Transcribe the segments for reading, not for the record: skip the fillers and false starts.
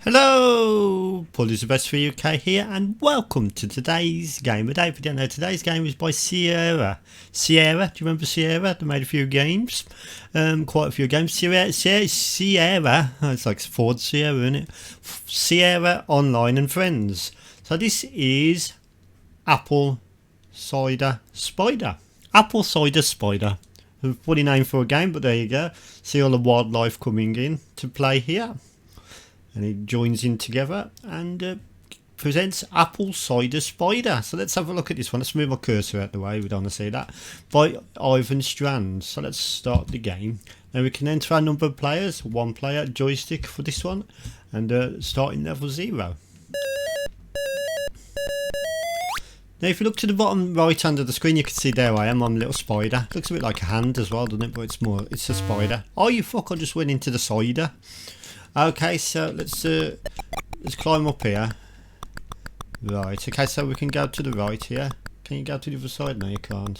Hello, Paul is the best for UK here, and welcome to today's game. But if you don't know, today's game is by Cider. Cider, do you remember Cider? They made a few games, quite a few games. Cider, it's like Ford Sierra, isn't it? Cider Online and Friends. So this is Apple Cider Spider. Apple Cider Spider. A funny name for a game, but there you go. See all the wildlife coming in to play here. And it joins in together and presents Apple Cider Spider. So let's have a look at this one. Let's move my cursor out the way, we don't want to see that. By Ivan Strand. So let's start the game. Now we can enter our number of players, one player, joystick for this one, and starting level 0. Now if you look to the bottom right hand of the screen, you can see there I am on a little spider. Looks a bit like a hand as well, doesn't it? But it's a spider. Oh you fuck, I just went into the cider. Okay, so let's climb up here. Right, okay, so we can go to the right here. Can you go to the other side? No, you can't.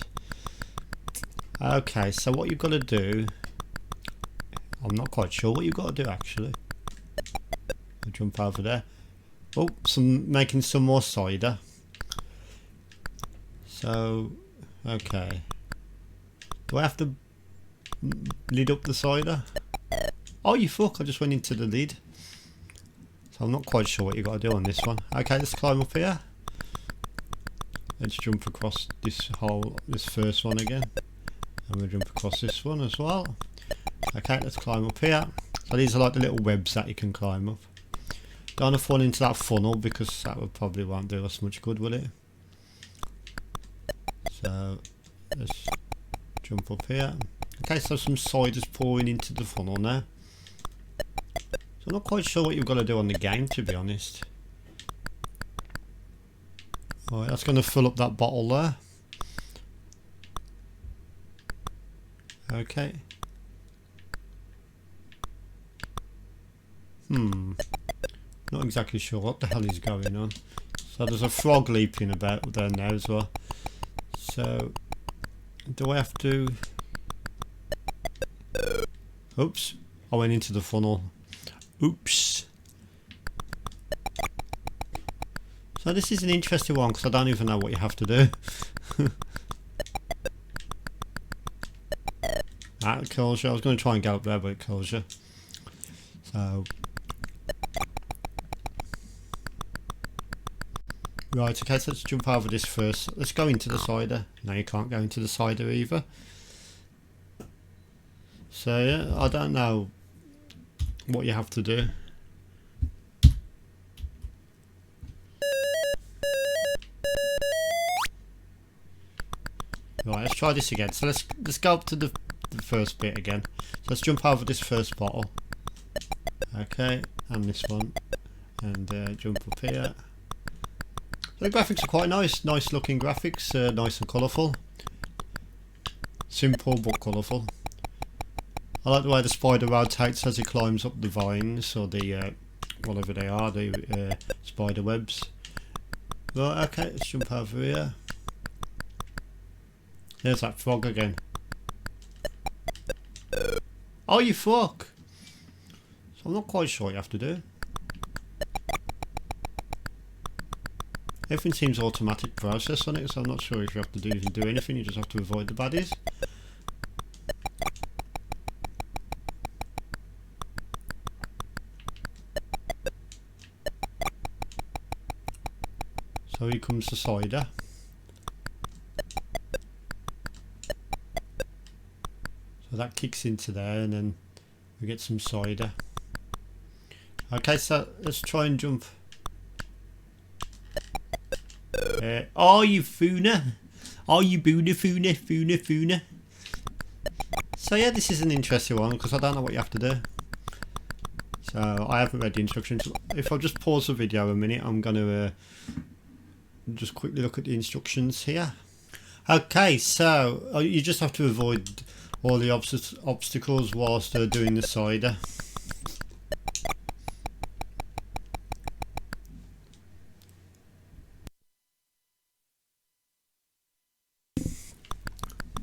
Okay, so what you've got to do, I'm not quite sure what you've got to do actually. I'll jump over there. Oh, making some more cider. So, okay. Do I have to lid up the cider? Oh you fuck, I just went into the lid. So I'm not quite sure what you got to do on this one. Okay, let's climb up here. Let's jump across this first one again. And we'll jump across this one as well. Okay, let's climb up here. So these are like the little webs that you can climb up. Don't want to fall into that funnel because that would probably won't do us much good, will it? So let's jump up here. Okay, so some cider's pouring into the funnel now. So I'm not quite sure what you've got to do on the game, to be honest. Alright, that's going to fill up that bottle there. Okay. Not exactly sure what the hell is going on. So there's a frog leaping about there now as well. So, do I have to... Oops, I went into the funnel. Oops. So this is an interesting one because I don't even know what you have to do. That kills you. I was going to try and go up there, but it kills you. So. Right, okay, so let's jump over this first. Let's go into the cider. No, you can't go into the cider either. So yeah, I don't know what you have to do. Right, let's try this again. So let's go up to the first bit again. So let's jump over this first bottle. Okay, and this one, and jump up here. So the graphics are quite nice looking graphics, nice and colourful. Simple but colourful. I like the way the spider rotates as he climbs up the vines, or the whatever they are, the spider webs. Right, okay, let's jump over here. There's that frog again. Oh you fuck! So I'm not quite sure what you have to do. Everything seems automatic process on it, so I'm not sure if you have to even do anything, you just have to avoid the baddies. So here comes the cider. So that kicks into there and then we get some cider. Okay, so let's try and jump. Oh you foona! Oh you foona. So yeah, this is an interesting one because I don't know what you have to do. So I haven't read the instructions. If I just pause the video a minute, I'm going to just quickly look at the instructions here. Okay, so you just have to avoid all the obstacles whilst doing the cider.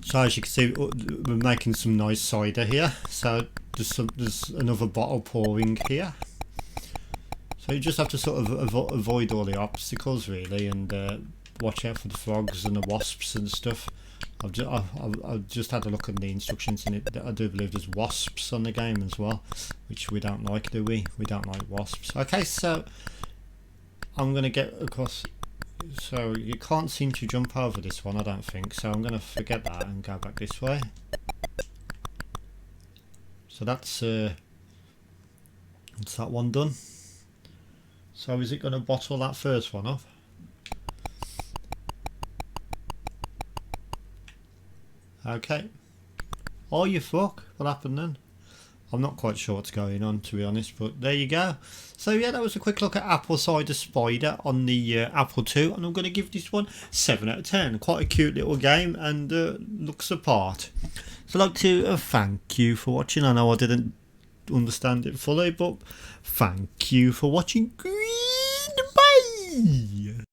So as you can see, we're making some nice cider here. So there's another bottle pouring here. So you just have to sort of avoid all the obstacles really, and watch out for the frogs and the wasps and stuff. I've just had a look at the instructions, and I do believe there's wasps on the game as well, which we don't like, do we? We don't like wasps. Okay, so I'm going to get across. So you can't seem to jump over this one, I don't think. So I'm going to forget that and go back this way. So that's that one done. So is it going to bottle that first one up? Okay. Oh, you fuck. What happened then? I'm not quite sure what's going on, to be honest, but there you go. So yeah, that was a quick look at Apple Cider Spider on the Apple II, and I'm going to give this one 7 out of 10. Quite a cute little game, and looks the part. So I'd like to thank you for watching. I know I didn't understand it fully, but thank you for watching.